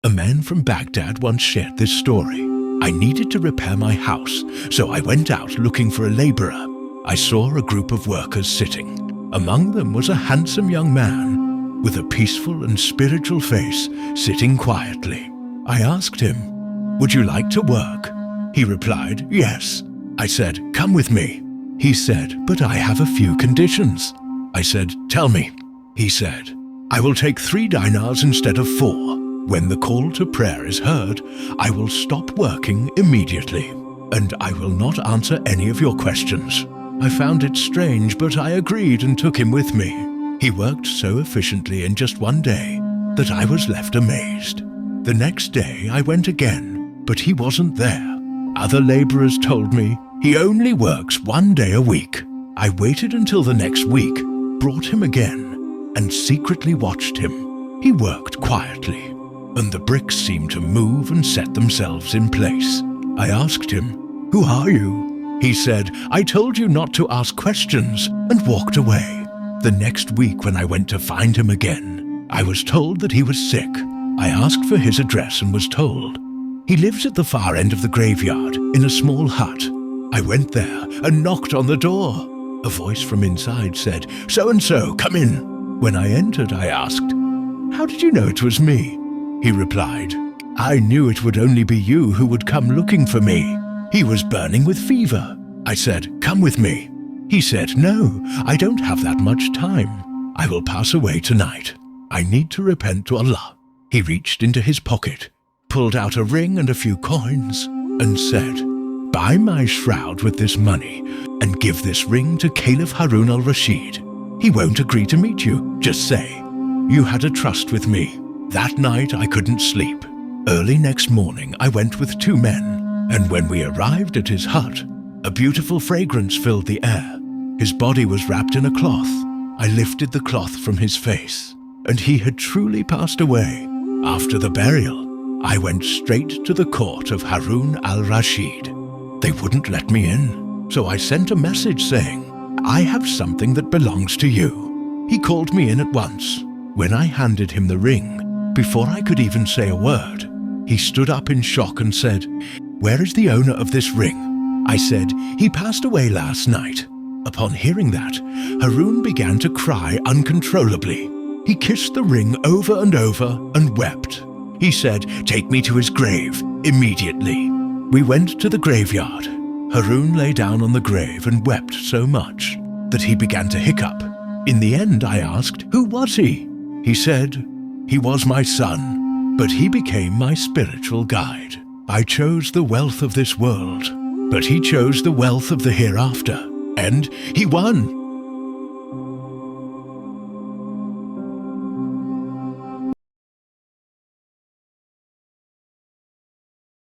A man from Baghdad once shared this story. I needed to repair my house, so I went out looking for a laborer. I saw a group of workers sitting. Among them was a handsome young man with a peaceful and spiritual face, sitting quietly. I asked him, "Would you like to work?" He replied, "Yes." I said, "Come with me." He said, "But I have a few conditions." I said, "Tell me." He said, "I will take 3 dinars instead of 4. When the call to prayer is heard, I will stop working immediately, and I will not answer any of your questions." I found it strange, but I agreed and took him with me. He worked so efficiently in just 1 day that I was left amazed. The next day I went again, but he wasn't there. Other laborers told me he only works 1 day a week. I waited until the next week, brought him again, and secretly watched him. He worked quietly, and the bricks seemed to move and set themselves in place. I asked him, "Who are you?" He said, "I told you not to ask questions," and walked away. The next week when I went to find him again, I was told that he was sick. I asked for his address and was told he lives at the far end of the graveyard in a small hut. I went there and knocked on the door. A voice from inside said, "So-and-so, come in." When I entered, I asked, "How did you know it was me?" He replied, "I knew it would only be you who would come looking for me." He was burning with fever. I said, "Come with me." He said, "No, I don't have that much time. I will pass away tonight. I need to repent to Allah." He reached into his pocket, pulled out a ring and a few coins, and said, "Buy my shroud with this money and give this ring to Caliph Harun al-Rashid. He won't agree to meet you. Just say, 'You had a trust with me.'" That night I couldn't sleep. Early next morning I went with 2 men, and when we arrived at his hut, a beautiful fragrance filled the air. His body was wrapped in a cloth. I lifted the cloth from his face, and he had truly passed away. After the burial, I went straight to the court of Harun al-Rashid. They wouldn't let me in, so I sent a message saying, "I have something that belongs to you." He called me in at once. When I handed him the ring, before I could even say a word, he stood up in shock and said, "Where is the owner of this ring?" I said, "He passed away last night." Upon hearing that, Harun began to cry uncontrollably. He kissed the ring over and over and wept. He said, "Take me to his grave immediately." We went to the graveyard. Harun lay down on the grave and wept so much that he began to hiccup. In the end, I asked, "Who was he?" He said, "He was my son, but he became my spiritual guide. I chose the wealth of this world, but he chose the wealth of the hereafter, and he won."